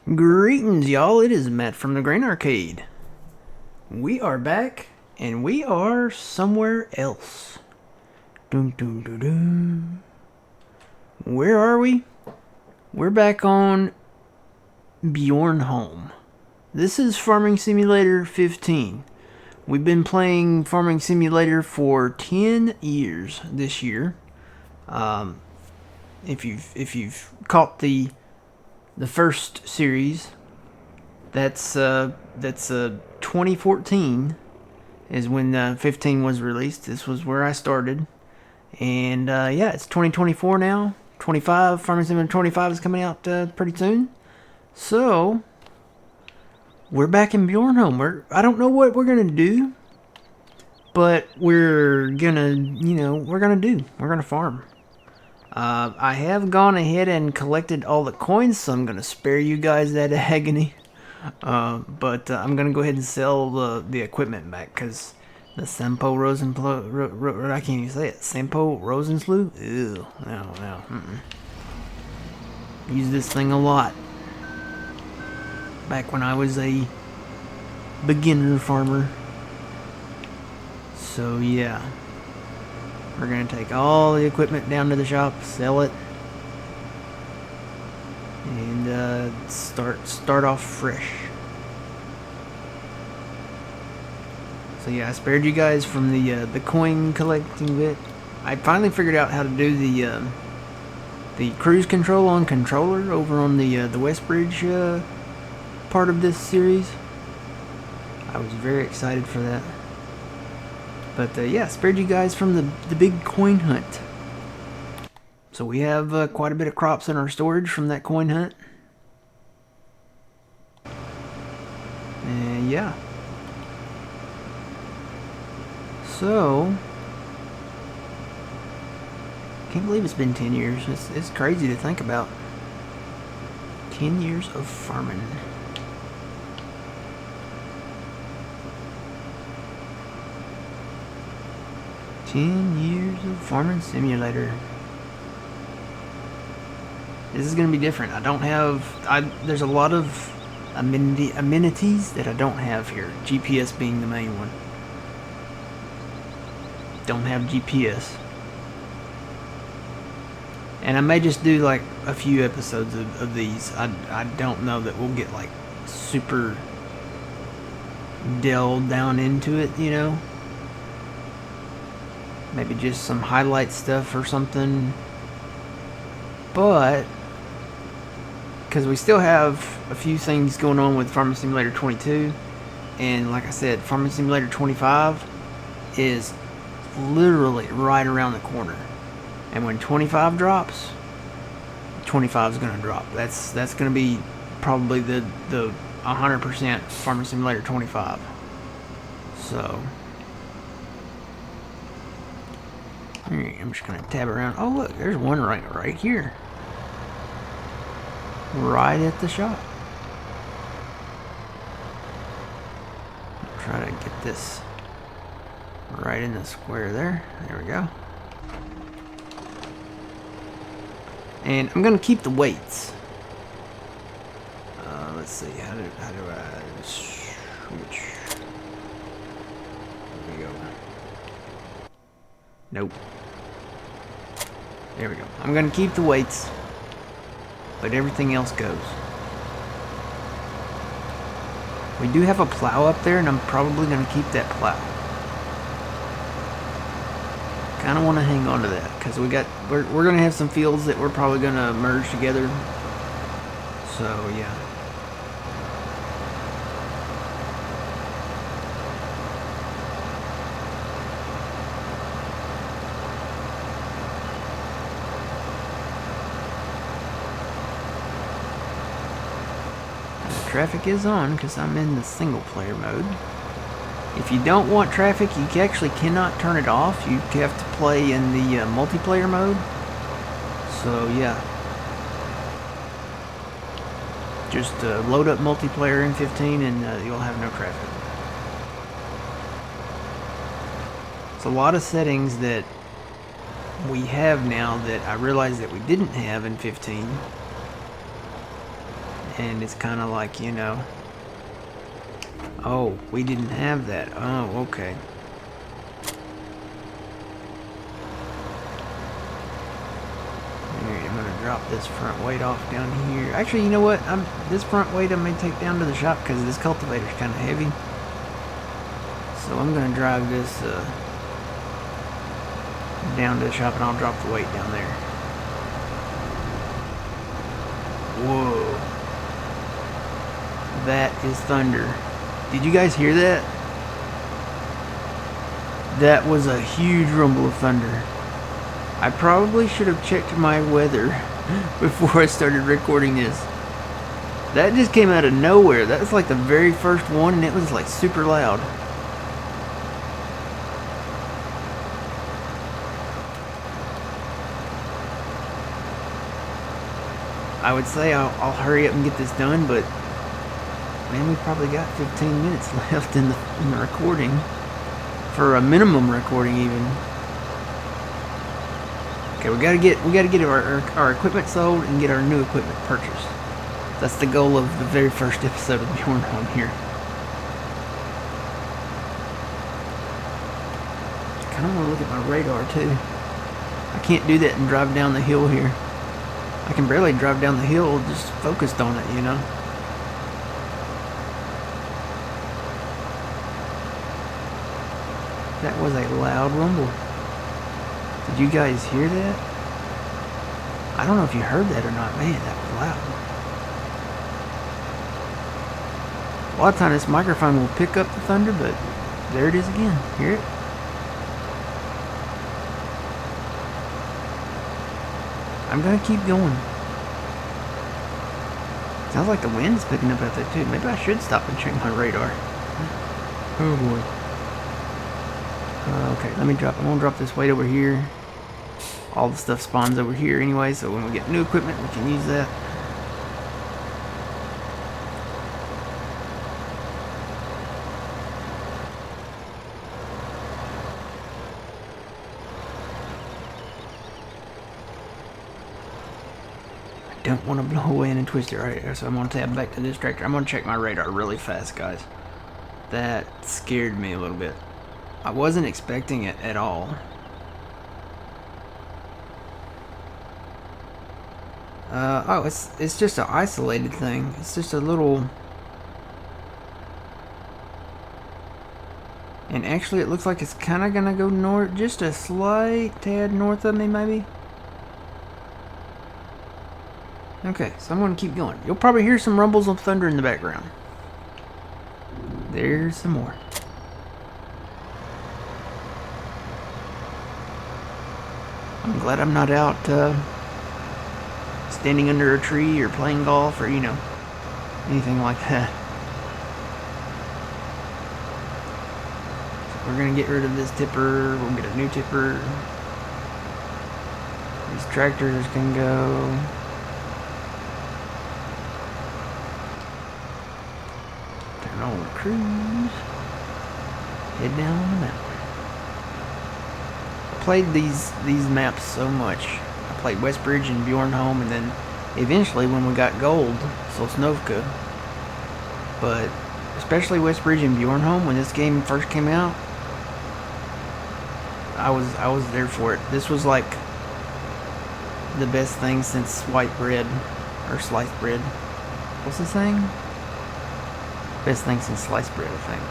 Greetings, y'all. It is Matt from the Grain Arcade. We are back, and we are somewhere else. Dun, dun, dun, dun. Where are we? We're back on Bjornholm. This is Farming Simulator 15. We've been playing Farming Simulator for 10 years this year. If you've caught the first series, that's 2014 is when 15 was released. This was where I started, and yeah, it's 2024 now. 25 Farming Simulator 25 is coming out pretty soon. So we're back in Bjornholm. I don't know what we're gonna do, but we're gonna farm. I have gone ahead and collected all the coins, so I'm going to spare you guys that agony. But I'm going to go ahead and sell the equipment back, because the Sempo Rosenplu... I can't even say it. Sempo Rosenslu? Ew. No. Use this thing a lot. Back when I was a beginner farmer. So, yeah. We're going to take all the equipment down to the shop, sell it, and start off fresh. So yeah, I spared you guys from the coin collecting bit. I finally figured out how to do the cruise control on controller over on the Westbridge part of this series. I was very excited for that. But yeah, spared you guys from the big coin hunt. So we have quite a bit of crops in our storage from that coin hunt. And yeah. So, can't believe it's been 10 years. It's crazy to think about. 10 years of farming. Years of Farming Simulator. This is going to be different. There's a lot of amenities that I don't have here. GPS being the main one. Don't have GPS. And I may just do like a few episodes of these. I don't know that we'll get like super delved down into it, you know. Maybe just some highlight stuff or something. But, because we still have a few things going on with Farming Simulator 22. And like I said, Farming Simulator 25 is literally right around the corner. And when 25 drops, 25 is going to drop. That's going to be probably the 100% Farming Simulator 25. So... I'm just gonna tab around. Oh look, there's one right here. Right at the shop. Try to get this right in the square there. There we go. And I'm gonna keep the weights. Let's see, how do I switch? There we go. Nope. There we go. I'm going to keep the weights, but everything else goes. We do have a plow up there, and I'm probably going to keep that plow. Kind of want to hang on to that, because we're going to have some fields that we're probably going to merge together. So, yeah. Traffic is on because I'm in the single player mode. If you don't want traffic, you actually cannot turn it off. You have to play in the multiplayer mode. So yeah, just load up multiplayer in 15 and you'll have no traffic. It's a lot of settings that we have now that I realized that we didn't have in 15. And it's kind of like, you know, oh, we didn't have that. Oh, okay. I'm gonna drop this front weight off down here. Actually, you know what? This front weight I may take down to the shop because this cultivator's kind of heavy. So I'm gonna drive this down to the shop, and I'll drop the weight down there. Whoa. That is thunder. Did you guys hear that? That was a huge rumble of thunder. I probably should have checked my weather before I started recording this. That just came out of nowhere. That was like the very first one, and it was like super loud. I would say I'll hurry up and get this done, but man, we probably got 15 minutes left in the recording, for a minimum recording even. Okay, we gotta get our equipment sold and get our new equipment purchased. That's the goal of the very first episode of Bjornholm here. I kind of want to look at my radar too. I can't do that and drive down the hill here. I can barely drive down the hill just focused on it, you know. That was a loud rumble. Did you guys hear that? I don't know if you heard that or not. Man, that was loud. A lot of times this microphone will pick up the thunder, but there it is again. Hear it? I'm gonna keep going. Sounds like the wind's picking up out there too. Maybe I should stop and check my radar. Oh boy. Okay, let me drop. I'm gonna drop this weight over here. All the stuff spawns over here anyway, so when we get new equipment, we can use that. I don't want to blow away in a twister right here, so I'm gonna tab back to this tractor. I'm gonna check my radar really fast, guys. That scared me a little bit. I wasn't expecting it at all. Oh, it's just an isolated thing. It's just a little... And actually it looks like it's kind of going to go north, just a slight tad north of me maybe. Okay, so I'm going to keep going. You'll probably hear some rumbles of thunder in the background. There's some more. I'm glad I'm not out standing under a tree or playing golf or, you know, anything like that. So we're going to get rid of this tipper. We'll get a new tipper. These tractors can go. Turn on cruise. Head down on the mountain. Played these maps so much. I played Westbridge and Bjornholm, and then eventually when we got gold, Sosnovka. But especially Westbridge and Bjornholm, when this game first came out, I was there for it. This was like the best thing since white bread or sliced bread. What's the saying? Best thing since sliced bread, I think.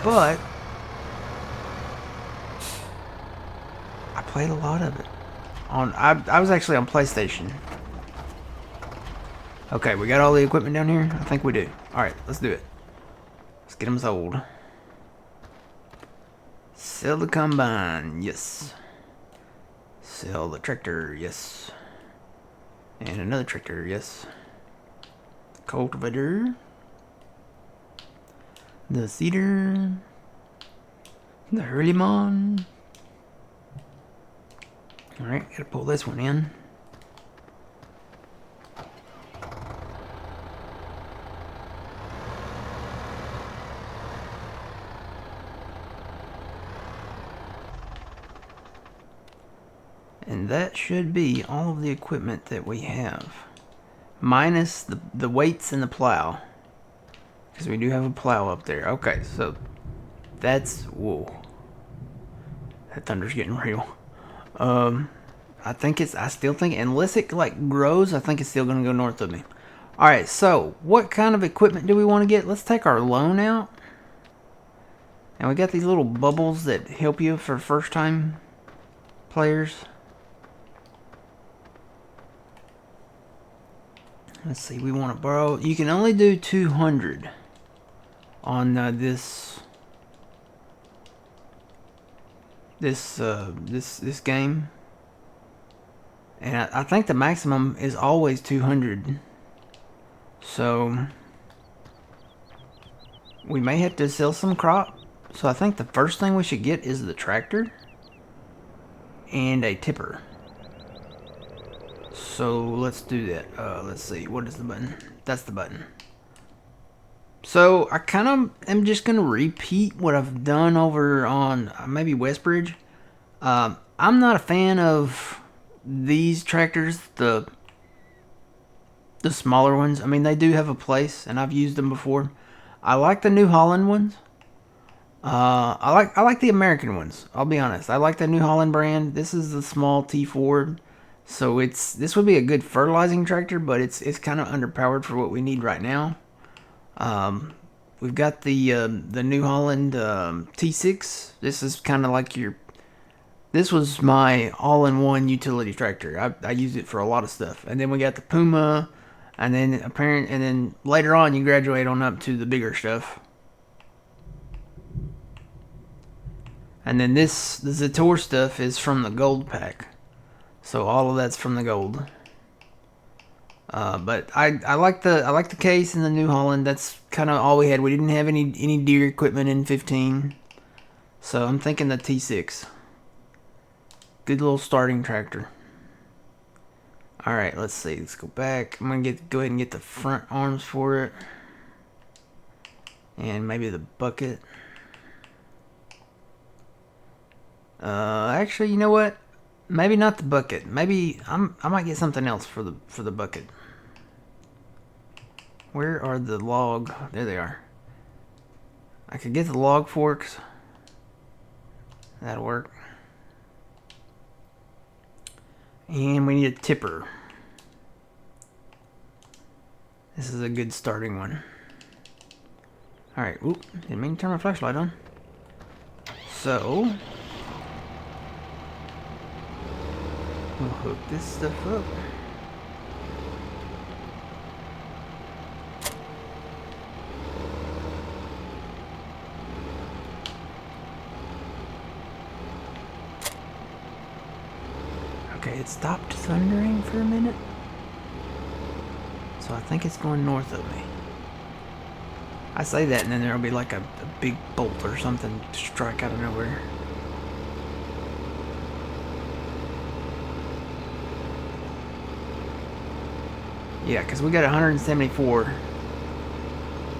But I played a lot of it. I was actually on PlayStation. Okay, we got all the equipment down here? I think we do. Alright, let's do it. Let's get them sold. Sell the combine, yes. Sell the tractor, yes. And another tractor, yes. Cultivator. The cedar. The Hurleyman. Alright, gotta pull this one in. And that should be all of the equipment that we have. minus the weights and the plow. Because we do have a plow up there. Okay, so that's... Whoa. That thunder's getting real. I still think, unless it like grows, I think it's still gonna go north of me. Alright, so what kind of equipment do we want to get? Let's take our loan out. And we got these little bubbles that help you for first time players. Let's see, we want to borrow. You can only do 200 on this game. And I think the maximum is always 200. So we may have to sell some crop. So I think the first thing we should get is the tractor and a tipper. So let's do that. Let's see, what is the button? That's the button. So I kind of am just going to repeat what I've done over on maybe Westbridge. I'm not a fan of these tractors, the smaller ones. I mean, they do have a place, and I've used them before. I like the New Holland ones. I like the American ones. I'll be honest. I like the New Holland brand. This is the small T4, so this would be a good fertilizing tractor, but it's kind of underpowered for what we need right now. We've got the New Holland T6. This is kind of like this was my all-in-one utility tractor. I use it for a lot of stuff. And then we got the Puma, and then later on you graduate on up to the bigger stuff. And then the Zator stuff is from the gold pack. So all of that's from the gold. But I like the case in the New Holland. That's kind of all we had. We didn't have any deer equipment in 15. So I'm thinking the T6. Good little starting tractor. Alright, let's see. Let's go back. I'm going to go ahead and get the front arms for it. And maybe the bucket. Actually, you know what? Maybe not the bucket. Maybe I might get something else for the bucket. Where are the log? There they are. I could get the log forks. That'll work. And we need a tipper. This is a good starting one. Alright, oop, didn't mean to turn my flashlight on. So, we'll hook this stuff up. Okay, it stopped thundering for a minute. So I think it's going north of me. I say that and then there'll be like a big bolt or something strike out of nowhere. Yeah, because we got 174.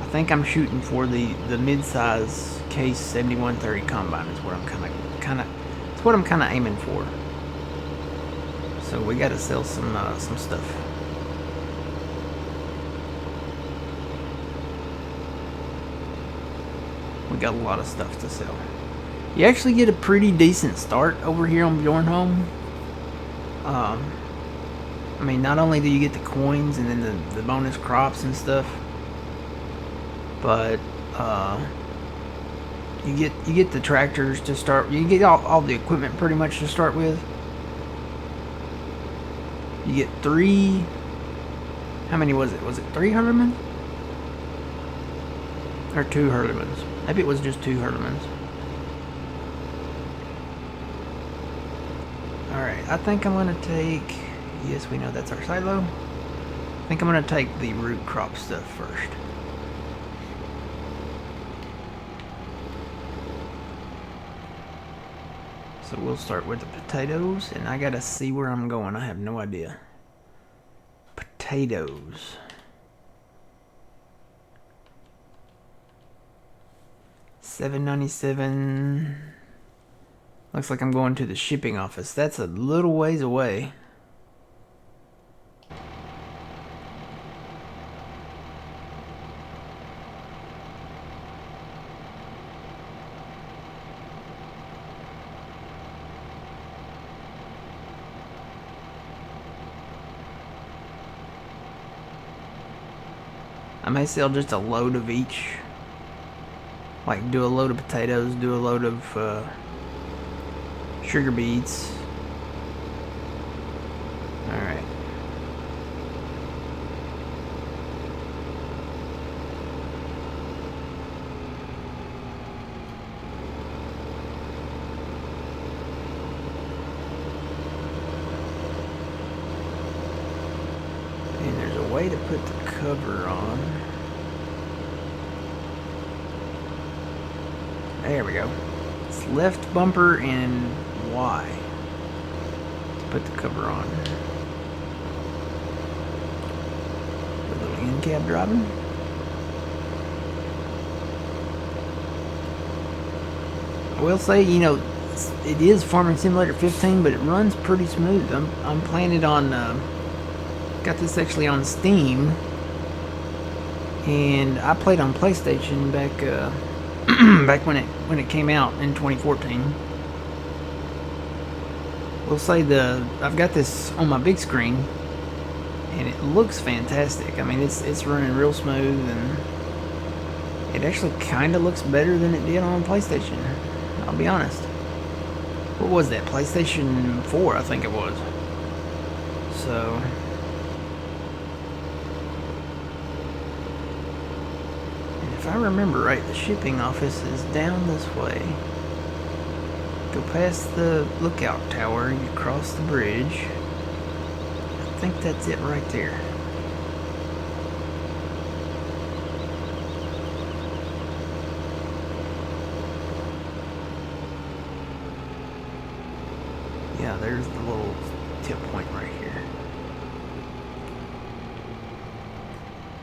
I think I'm shooting for the mid-size Case 7130 combine is what I'm it's what I'm kind of aiming for. So we got to sell some stuff. We got a lot of stuff to sell. You actually get a pretty decent start over here on Bjornholm. I mean, not only do you get the coins and then the bonus crops and stuff, but you get the tractors to start. You get all the equipment pretty much to start with. You get 3. How many was it? Was it 3 Hurlemans? Or 2 Hurlemans? Maybe it was just 2 Hurlemans. Alright, I think I'm going to take... Yes, we know that's our silo. I think I'm going to take the root crop stuff first. So we'll start with the potatoes, and I gotta see where I'm going. I have no idea. Potatoes. $7.97. Looks like I'm going to the shipping office. That's a little ways away. I may sell just a load of each. Like do a load of potatoes, do a load of sugar beets. Alright. And there's a way to put the cover on. There we go. It's left bumper and Y to put the cover on. A little end cab driving. I will say, you know, it is Farming Simulator 15, but it runs pretty smooth. I'm playing it on. Got this actually on Steam, and I played on PlayStation back back when it came out in 2014. We'll say I've got this on my big screen, and it looks fantastic. I mean, it's running real smooth, and it actually kind of looks better than it did on PlayStation. I'll be honest. What was that? PlayStation 4, I think it was. So. If I remember right, the shipping office is down this way. Go past the lookout tower, you cross the bridge. I think that's it right there. Yeah, there's the little tip point right here.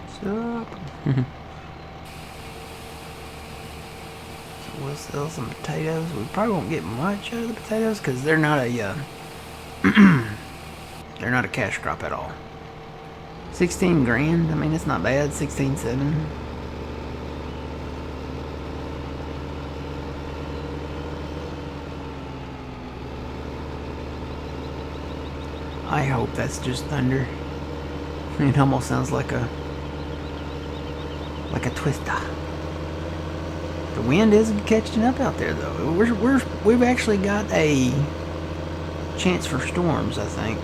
What's up? We'll sell some potatoes. We probably won't get much out of the potatoes because they're not a they're not a cash crop at all. 16 grand. I mean, it's not bad. 16.7. I hope that's just thunder. It almost sounds like a twister. The wind is catching up out there, though. We've actually got a chance for storms, I think.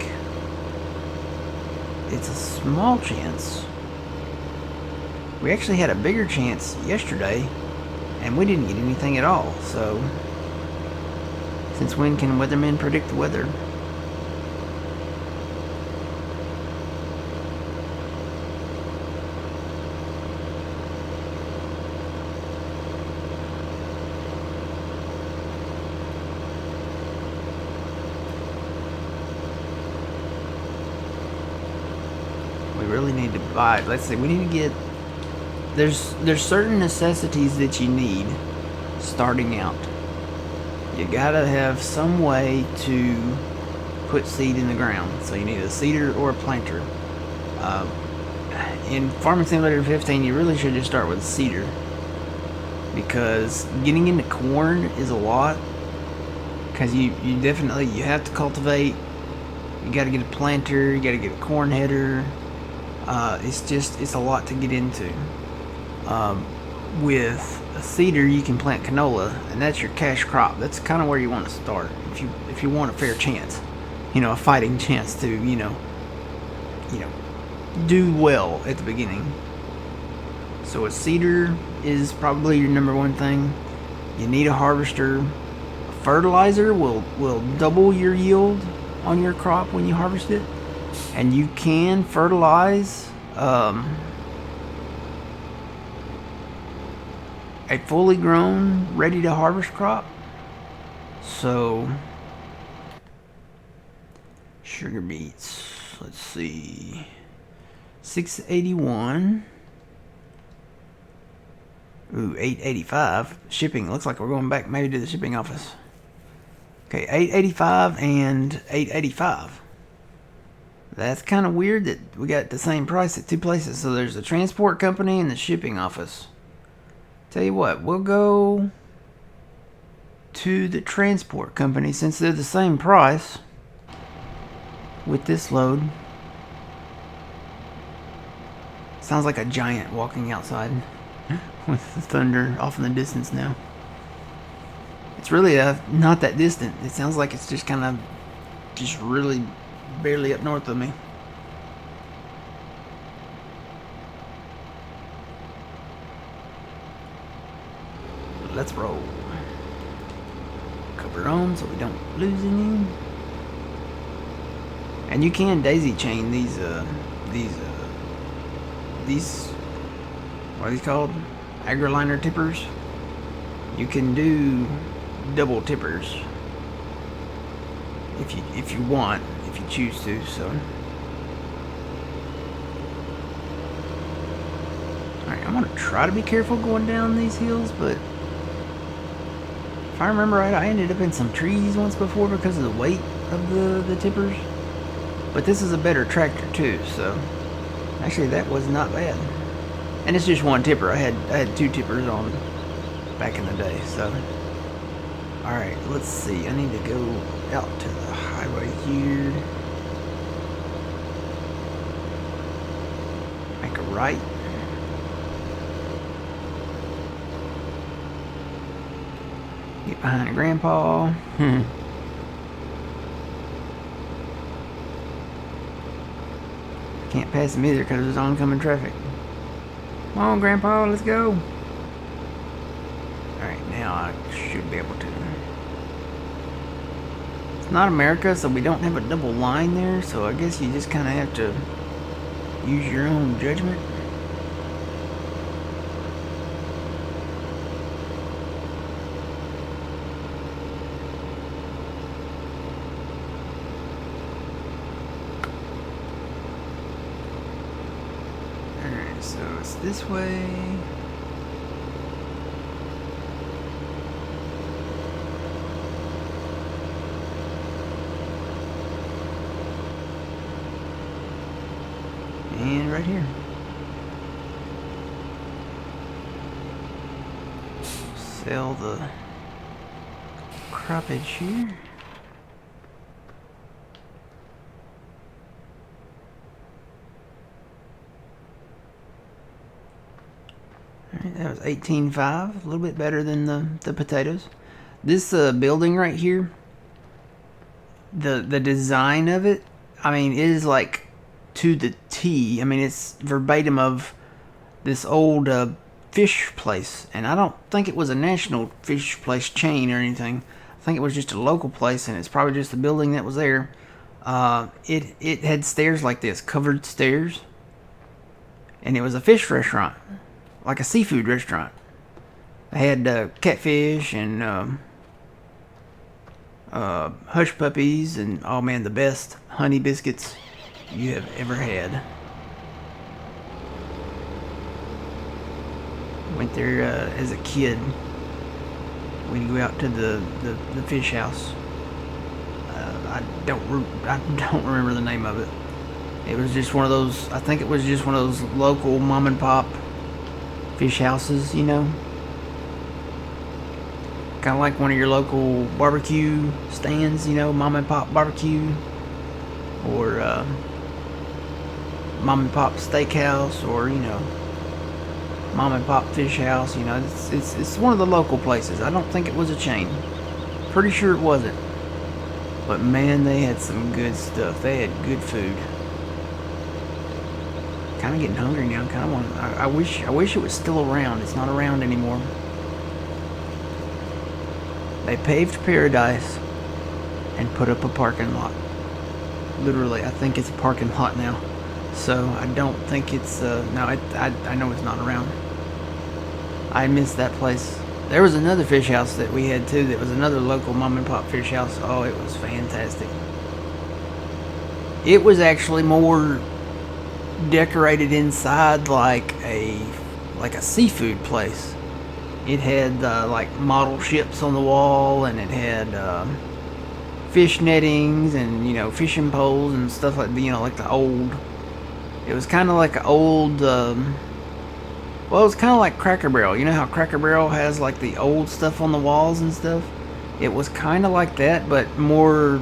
It's a small chance. We actually had a bigger chance yesterday, and we didn't get anything at all. So, since when can weathermen predict the weather? We really need to buy. Let's see. We need to get. There's certain necessities that you need starting out. You gotta have some way to put seed in the ground. So you need a seeder or a planter. In Farming Simulator 15, you really should just start with a seeder, because getting into corn is a lot. Because you definitely have to cultivate. You got to get a planter. You got to get a corn header. It's a lot to get into. With a seeder, you can plant canola, and that's your cash crop. That's kind of where you want to start if you want a fair chance, a fighting chance to do well at the beginning. So a seeder is probably your number one thing. You need a harvester. A fertilizer will double your yield on your crop when you harvest it. And you can fertilize a fully grown, ready to harvest crop. So, sugar beets, let's see, 681. Ooh, 885. Shipping, looks like we're going back maybe to the shipping office. Okay, 885 and 885. That's kind of weird that we got the same price at two places. So there's the transport company and the shipping office. Tell you what, we'll go to the transport company since they're the same price with this load. Sounds like a giant walking outside with the thunder off in the distance now. It's really not that distant. It sounds like it's just kind of just really barely up north of me. Let's roll. Cover on so we don't lose any. And you can daisy chain these what are these called? Agroliner tippers. You can do double tippers if you want, if you choose to. So, all right, I'm gonna try to be careful going down these hills, but if I remember right, I ended up in some trees once before because of the weight of the tippers. But this is a better tractor too, so actually that was not bad. And it's just one tipper. I had two tippers on back in the day, so. Alright, let's see. I need to go out to the highway here. Make a right. Get behind Grandpa. Can't pass him either because there's oncoming traffic. Come on, Grandpa, let's go. Alright, now I should be able to. It's not America, so we don't have a double line there, so I guess you just kind of have to use your own judgment. Alright, so it's this way. And right here. Sell the croppage here. Alright, that was 18.5, a little bit better than the potatoes. This building right here, the design of it, I mean, it is like to the T. I mean, it's verbatim of this old fish place, and I don't think it was a national fish place chain or anything. I think it was just a local place, and it's probably just the building that was there. It had stairs like this, covered stairs, and it was a fish restaurant, like a seafood restaurant. They had catfish and hush puppies, and oh man, the best honey biscuits you have ever had. Went there as a kid. We'd go out to the fish house. I don't remember the name of it. It was just one of those. I think it was just one of those local mom and pop fish houses, you know. Kind of like one of your local barbecue stands, you know, mom and pop barbecue, or mom and pop steakhouse, or you know, mom and pop fish house. You know, it's one of the local places. I don't think it was a chain. Pretty sure it wasn't. But man, they had some good stuff. They had good food. Kind of getting hungry now. Kind of want. I wish it was still around. It's not around anymore. They paved paradise and put up a parking lot. Literally, I think it's a parking lot now. So I don't think it's no. I know it's not around. I missed that place. There was another fish house that we had too. That was another local mom and pop fish house. Oh, it was fantastic. It was actually more decorated inside like a seafood place. It had like model ships on the wall, and it had fish nettings and, you know, fishing poles and stuff like, you know, like the old. It was kind of like an old. Well, it was kind of like Cracker Barrel. You know how Cracker Barrel has like the old stuff on the walls and stuff? It was kind of like that, but more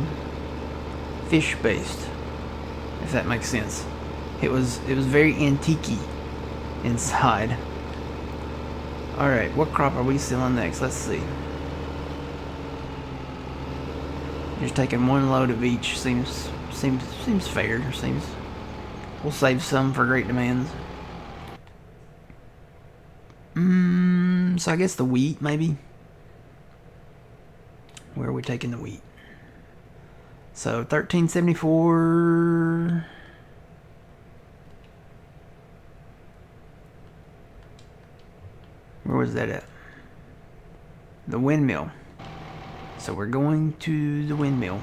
fish based, if that makes sense. It was very antique-y. inside. Alright, what crop are we selling next? Let's see. Just taking one load of each seems fair. We'll save some for great demands. So I guess the wheat, maybe. Where are we taking the wheat? So 1374. Where was that at? The windmill. So we're going to the windmill.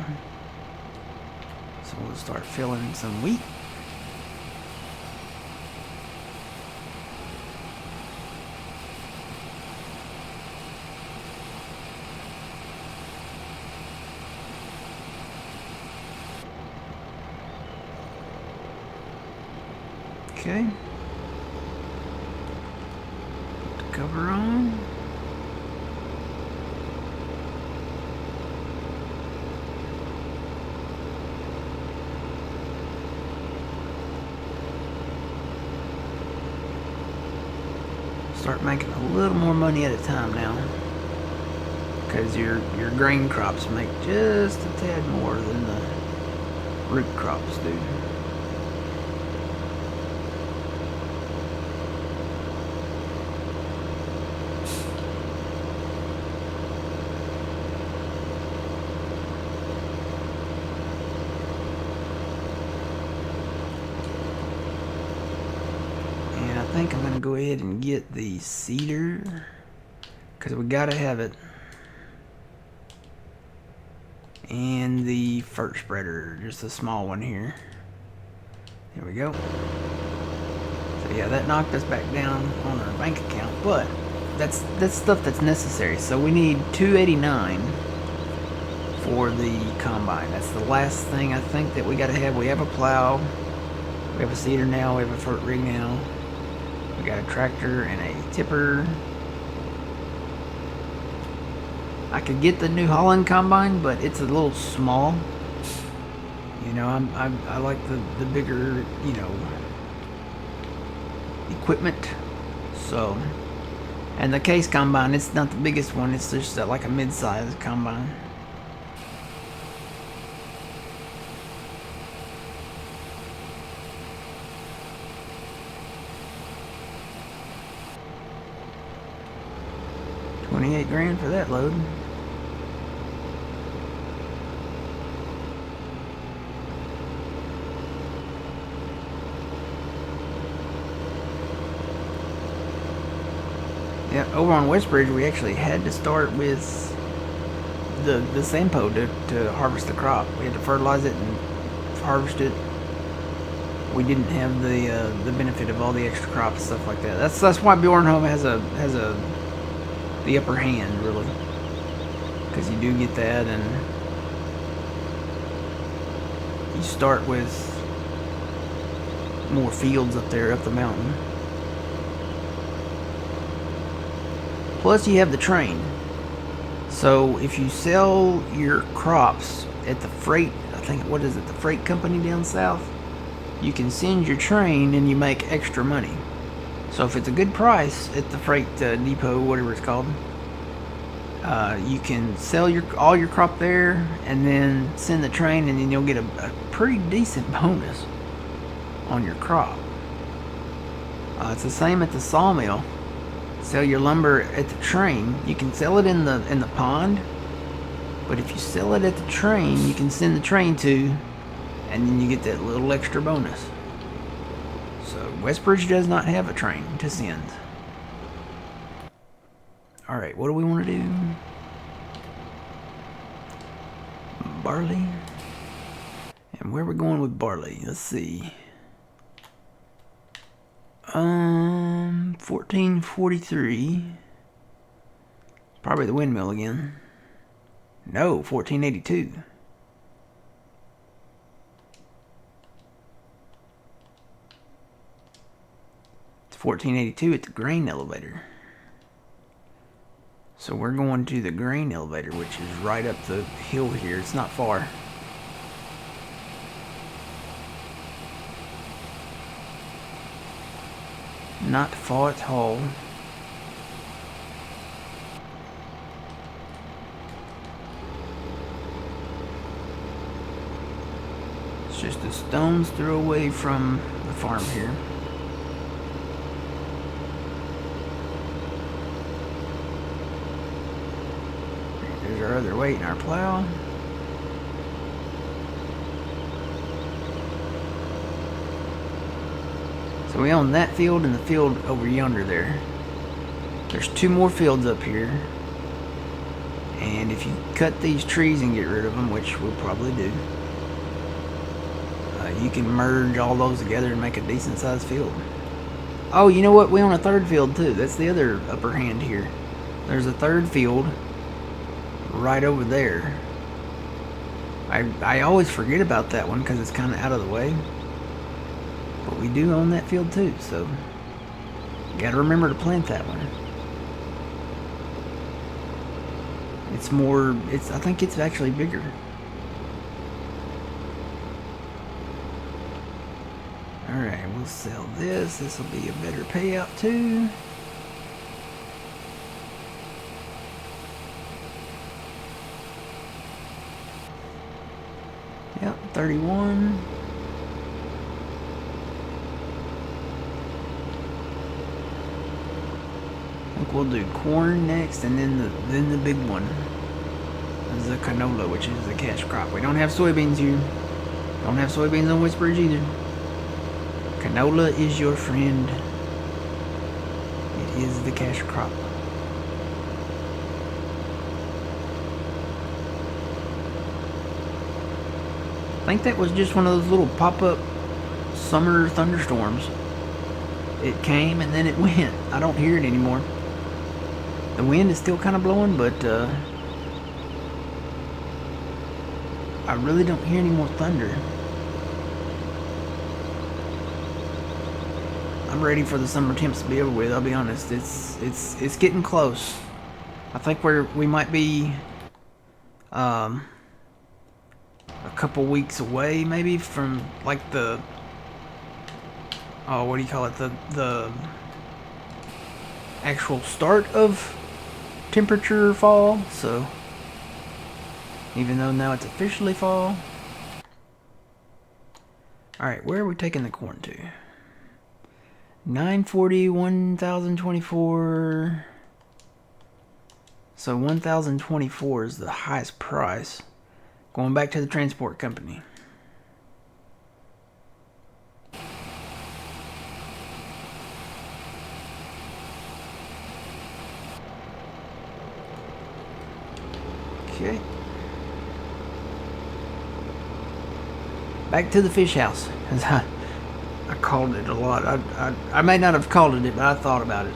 So we'll start filling some wheat. Okay. Put the cover on. Start making a little more money at a time now, because your grain crops make just a tad more than the root crops do. I think I'm going to go ahead and get the seeder, because we got to have it, and the fert spreader, just a small one here. There we go. So yeah, that knocked us back down on our bank account, but that's stuff that's necessary. So we need 289 for the combine. That's the last thing I think that we got to have. We have a plow, we have a seeder now, we have a fert rig now. We got a tractor and a tipper. I could get the New Holland combine, but it's a little small. You know, I like the bigger, you know, equipment. So, and the case combine, it's not the biggest one. It's just like a mid-sized combine. $28,000 for that load. Yeah, over on Westbridge, we actually had to start with the Sampo to harvest the crop. We had to fertilize it and harvest it. We didn't have the benefit of all the extra crops and stuff like that. That's why Bjornholm has the upper hand, really, because you do get that, and you start with more fields up there up the mountain. Plus you have the train. So if you sell your crops at the freight, I think, what is it, the freight company down south, you can send your train and you make extra money. So if it's a good price at the freight depot, whatever it's called, you can sell all your crop there and then send the train, and then you'll get a pretty decent bonus on your crop. It's the same at the sawmill. Sell your lumber at the train. You can sell it in the pond, but if you sell it at the train, you can send the train to, and then you get that little extra bonus. So Westbridge does not have a train to send. Alright, what do we want to do? Barley. And where are we going with barley? Let's see. 1443. Probably the windmill again. No, 1482. It's 1482 at the grain elevator. So we're going to the grain elevator, which is right up the hill here. It's not far. Not far at all. It's just a stone's throw away from the farm here. There's our other weight in our plow. So we own that field and the field over yonder there. There's 2 more fields up here. And if you cut these trees and get rid of them, which we'll probably do, you can merge all those together and make a decent sized field. Oh, you know what? We own a 3rd field too. That's the other upper hand here. There's a 3rd field right over there. I always forget about that one because it's kind of out of the way. But we do own that field too, so you gotta remember to plant that one. It's more, I think it's actually bigger. Alright, we'll sell this. This will be a better payout too. Yep, 31. I think we'll do corn next, and then the big one is the canola, which is the cash crop. We don't have soybeans here. Don't have soybeans on Westbridge either. Canola is your friend. It is the cash crop. I think that was just one of those little pop-up summer thunderstorms. It came and then it went. I don't hear it anymore. The wind is still kind of blowing, but I really don't hear any more thunder. I'm ready for the summer temps to be over with. I'll be honest. It's getting close. I think we might be a couple weeks away, maybe, from like the what do you call it? The actual start of temperature fall. So even though now it's officially fall. All right, where are we taking the corn to? 940, 1,024. So 1,024 is the highest price. Going back to the transport company. Okay. Back to the fish house. I called it a lot. I may not have called it, but I thought about it.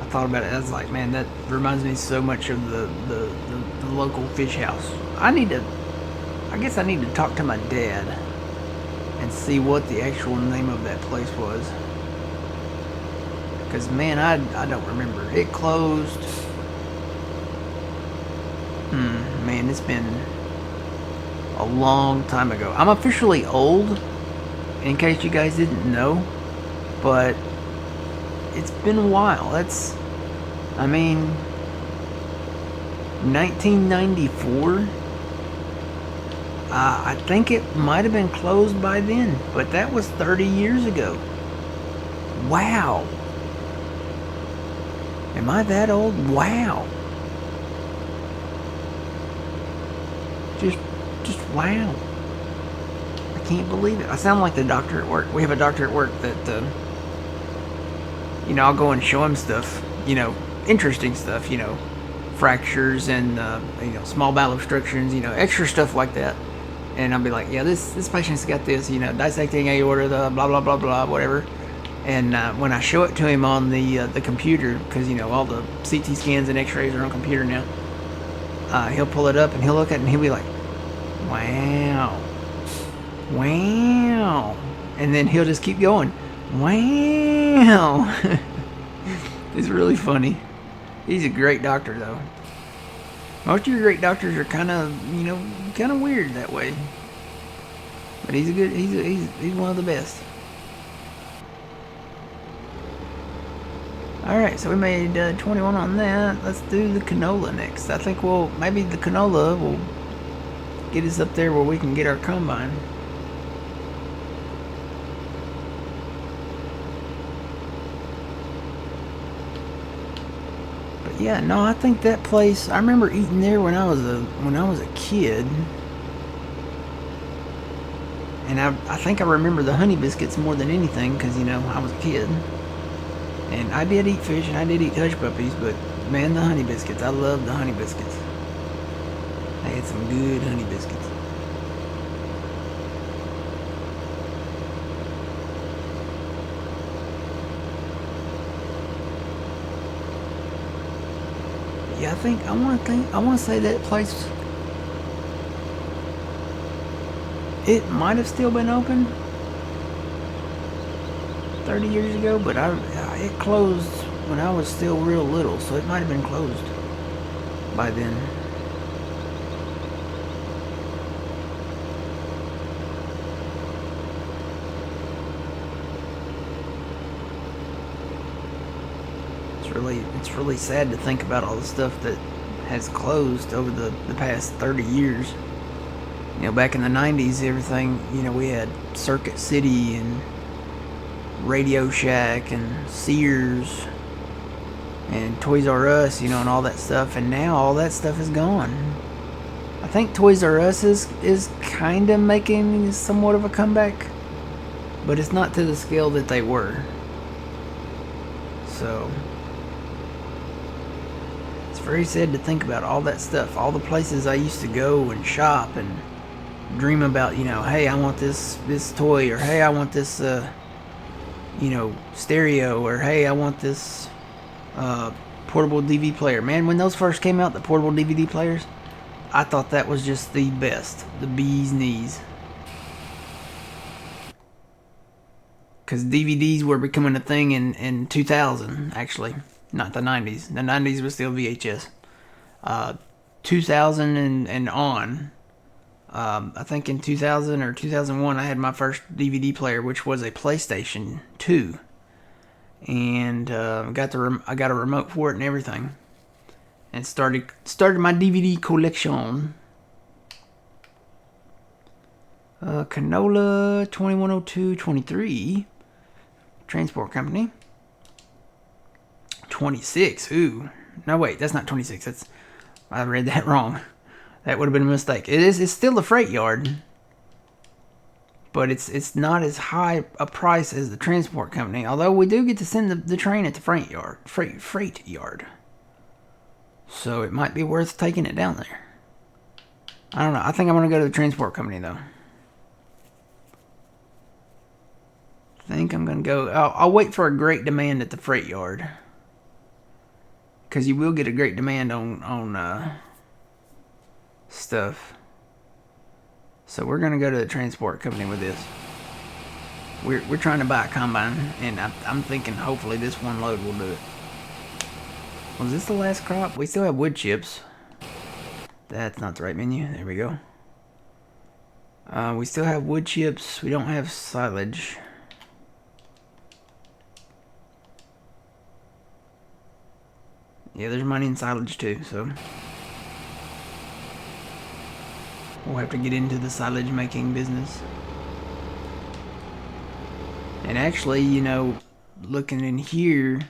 I was like, man, that reminds me so much of the local fish house. I guess I need to talk to my dad and see what the actual name of that place was. Because, man, I don't remember. It closed. Man, it's been a long time ago. I'm officially old, in case you guys didn't know, but it's been a while. I mean, 1994. I think it might have been closed by then, but that was 30 years ago. Wow. Am I that old? Wow. Just wow. I can't believe it. I sound like the doctor at work. We have a doctor at work that, I'll go and show him stuff, interesting stuff, fractures and, small bowel obstructions, extra stuff like that. And I'll be like, yeah, this patient's got this, dissecting aorta, blah, blah, blah, blah, whatever. And when I show it to him on the computer, because, all the CT scans and x-rays are on computer now, he'll pull it up and he'll look at it and he'll be like, wow. Wow. And then he'll just keep going. Wow. It's really funny. He's a great doctor, though. Most of your great doctors are kind of, kind of weird that way. But he's one of the best. Alright, so we made 21 on that. Let's do the canola next. I think maybe the canola will get us up there where we can get our combine. But yeah, no, I think that place, I remember eating there when I was a kid. And I think I remember the honey biscuits more than anything because, you know, I was a kid. And I did eat fish and I did eat hush puppies, but man, the honey biscuits, I love the honey biscuits. I had some good honey biscuits. Yeah, I want to say that place, it might have still been open 30 years ago, but it closed when I was still real little, so it might have been closed by then. It's really sad to think about all the stuff that has closed over the past 30 years. You know, back in the 90s, everything, you know, we had Circuit City and Radio Shack and Sears and Toys R Us, you know, and all that stuff, and now all that stuff is gone. I think Toys R Us is kind of making somewhat of a comeback, but it's not to the scale that they were. So it's very sad to think about all that stuff, all the places I used to go and shop and dream about, you know, hey, I want this toy, or hey, I want this you know, stereo, or hey, I want this portable DVD player. Man, when those first came out, the portable DVD players, I thought that was just the best, the bee's knees. Because DVDs were becoming a thing in 2000, actually, not the 90s. The 90s was still VHS. 2000 and on. I think in 2000 or 2001 I had my first DVD player, which was a PlayStation 2, and I got a remote for it and everything, and started my DVD collection. Canola 210223 Transport Company. 26. Ooh, no, wait, that's not 26. I read that wrong. That would have been a mistake. It's still a freight yard, but it's not as high a price as the transport company. Although we do get to send the train at the freight yard, so it might be worth taking it down there. I don't know. I think I'm gonna go to the transport company though. I think I'm gonna go. I'll wait for a great demand at the freight yard, because you will get a great demand on stuff. So we're gonna go to the transport company with this. We're trying to buy a combine, and I'm thinking hopefully this one load will do it. Was this the last crop? We still have wood chips. That's not the right menu. There we go. We still have wood chips. We don't have silage. Yeah, there's money in silage too, so we'll have to get into the silage making business. And actually, you know, looking in here,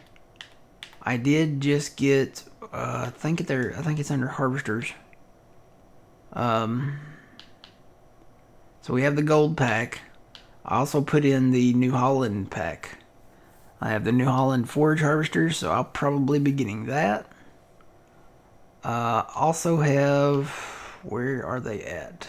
I did just get I think it's under harvesters. So we have the gold pack. I also put in the New Holland pack. I have the New Holland forage harvesters, so I'll probably be getting that. Also have, where are they at?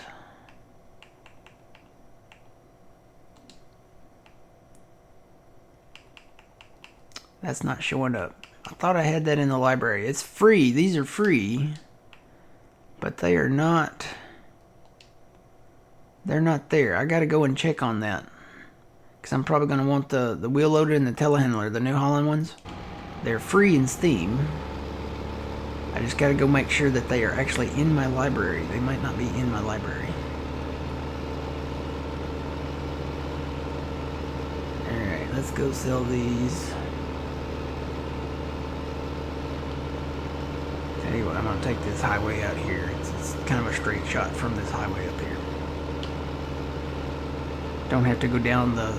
That's not showing up. I thought I had that in the library. It's free. These are free, but they are not. They're not there. I gotta go and check on that, because I'm probably going to want the wheel loader and the telehandler, the New Holland ones. They're free in Steam. I just got to go make sure that they are actually in my library. They might not be in my library. Alright, let's go sell these. Anyway, I'm gonna take this highway out here. It's kind of a straight shot from this highway up here. Don't have to go down the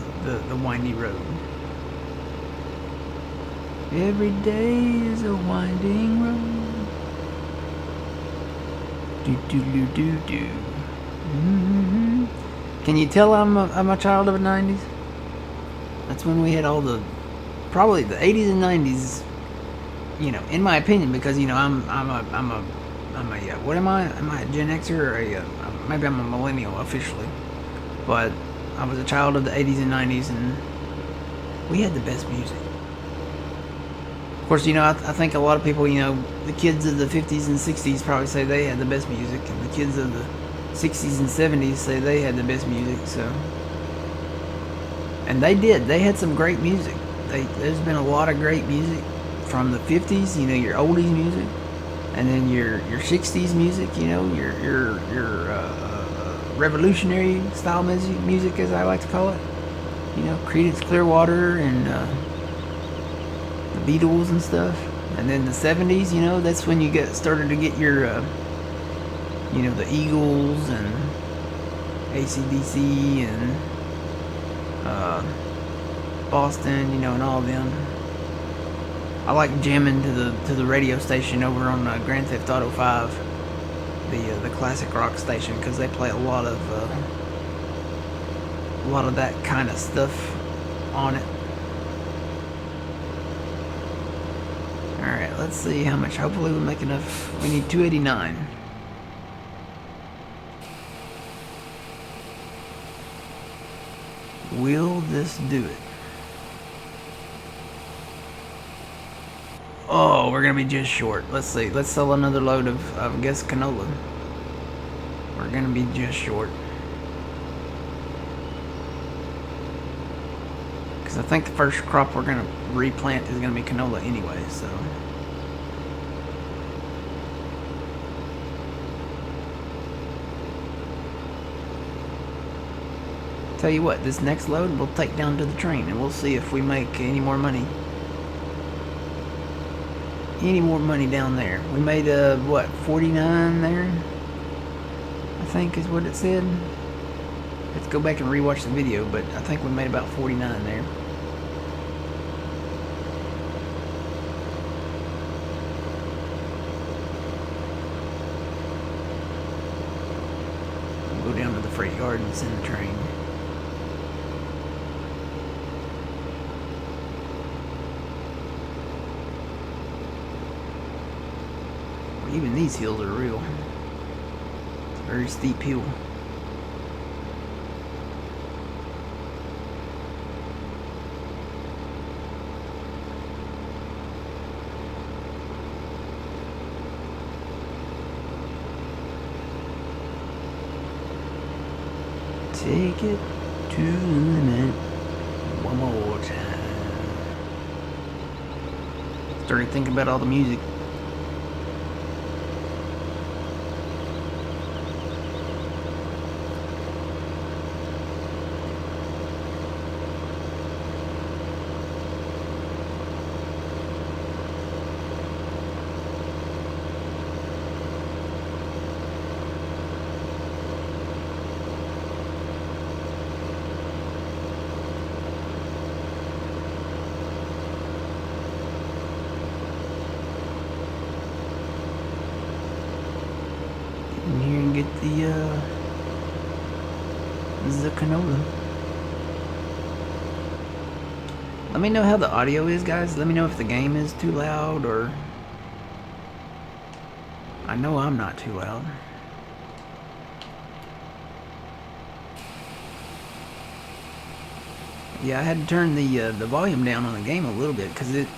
windy road. Every day is a winding road. Do do do do do. Mm-hmm. Can you tell I'm a child of the 90s? That's when we had all probably the 80s and 90s. You know, in my opinion, because you know I'm a what am I? Am I a Gen Xer or maybe I'm a millennial officially? But I was a child of the 80s and 90s, and we had the best music. Of course, you know, I think a lot of people, you know, the kids of the 50s and 60s probably say they had the best music, and the kids of the 60s and 70s say they had the best music, so. And they did. They had some great music. There's been a lot of great music from the 50s, you know, your oldies music, and then your 60s music, you know, your revolutionary style music, as I like to call it. You know, Creedence Clearwater and the Beatles and stuff. And then the 70s, you know, that's when you started to get your, you know, the Eagles and AC/DC and Boston, you know, and all of them. I like jamming to the radio station over on Grand Theft Auto 5, the classic rock station, because they play a lot of that kind of stuff on it. Alright, let's see how much. Hopefully we'll make enough. We need 289. Will this do it? Oh, we're gonna be just short. Let's see. Let's sell another load of I guess, canola. We're gonna be just short. Because I think the first crop we're gonna replant is gonna be canola anyway, so. Tell you what, this next load we'll take down to the train, and we'll see if we make any more money. Any more money down there. We made what, 49 there? I think is what it said. Let's go back and rewatch the video, but I think we made about 49 there. We'll go down to the freight yard and send the train. Even these hills are real. It's a very steep hill. Take it to the limit one more time. Started thinking about all the music. In here and get the canola. Let me know how the audio is, guys. Let me know if the game is too loud, or I know I'm not too loud. Yeah, I had to turn the volume down on the game a little bit because it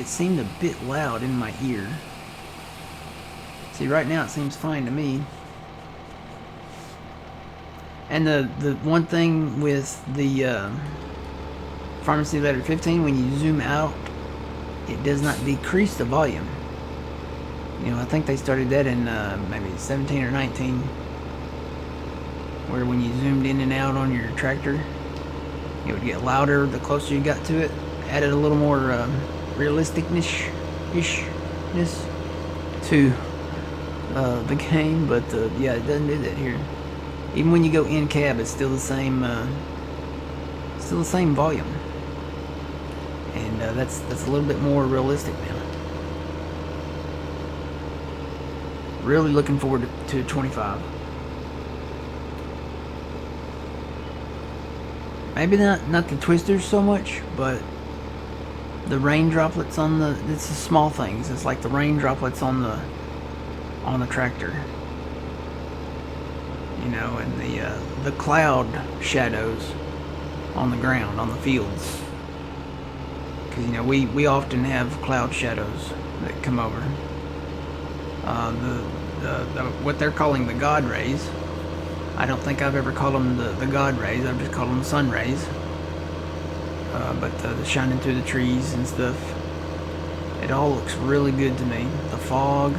seemed a bit loud in my ear. See, right now it seems fine to me. And the one thing with the Farming Simulator 15, when you zoom out, it does not decrease the volume. You know, I think they started that in maybe 17 or 19, where when you zoomed in and out on your tractor, it would get louder the closer you got to it. Added a little more realisticness to the game, but yeah, it doesn't do that here. Even when you go in cab, it's still the same volume, and that's a little bit more realistic now. Really looking forward to 25. Maybe not the twisters so much, but the rain droplets on it's the small things. It's like the rain droplets on the tractor, you know, and the cloud shadows on the ground, on the fields, because you know we often have cloud shadows that come over. What they're calling the God rays. I don't think I've ever called them the God rays. I've just called them sun rays. But the shining through the trees and stuff, it all looks really good to me. The fog,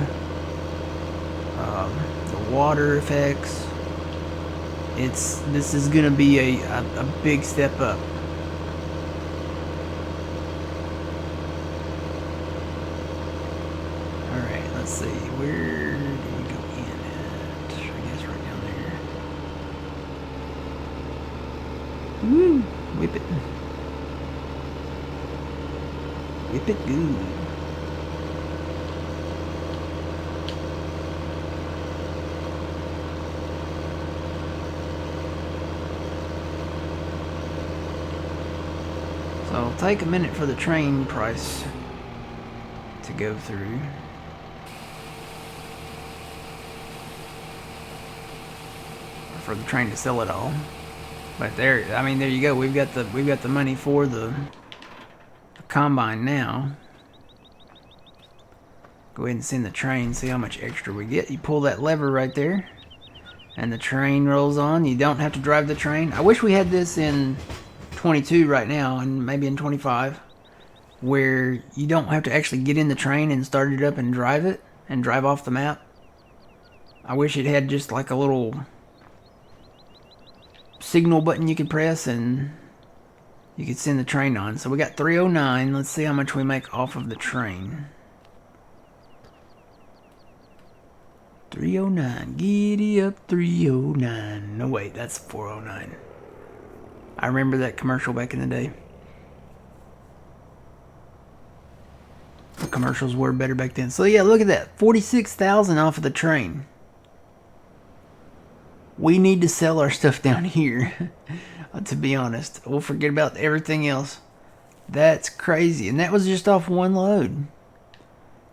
the water effects. This is gonna be a big step up. All right, let's see. Where do we go in at? I guess right down there. Woo! Whip it. Whip it good. So it'll take a minute for the train price to go through. Or for the train to sell it all. But there you go. We've got the money for the combine now. Go ahead and send the train, see how much extra we get. You pull that lever right there and the train rolls on. You don't have to drive the train. I wish we had this in 22 right now, and maybe in 25, where you don't have to actually get in the train and start it up and drive off the map. I wish it had just like a little signal button you could press and you could send the train on. So we got 309. Let's see how much we make off of the train. 309. Giddy up 309. No, wait, that's 409. I remember that commercial back in the day. The commercials were better back then. So yeah, look at that. 46,000 off of the train. We need to sell our stuff down here. To be honest, we'll forget about everything else. That's crazy, and that was just off one load.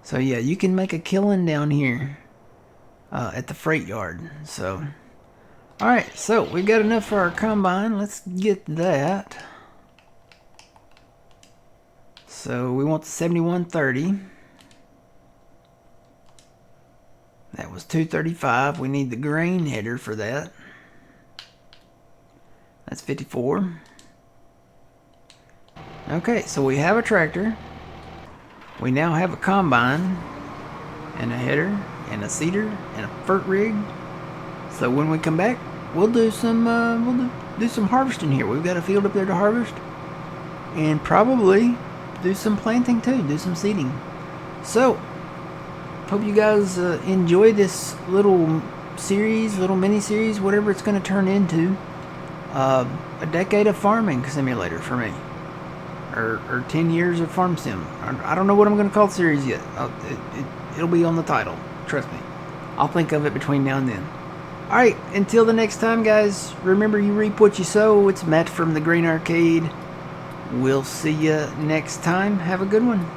So yeah, you can make a killing down here at the freight yard. So alright, so we've got enough for our combine. Let's get that. So we want the 7130. That was 235. We need the grain header for that. That's 54. Okay, so we have a tractor. We now have a combine and a header and a seeder and a fert rig. So when we come back, we'll do some harvesting here. We've got a field up there to harvest, and probably do some planting too, do some seeding. So hope you guys enjoy this little mini series, whatever it's going to turn into. A decade of farming simulator for me, or 10 years of farm sim. I don't know what I'm going to call the series yet. It'll be on the title, trust me. I'll think of it between now and then. Alright, until the next time, guys, remember, you reap what you sow. It's Matt from the Green Arcade. We'll see you next time. Have a good one.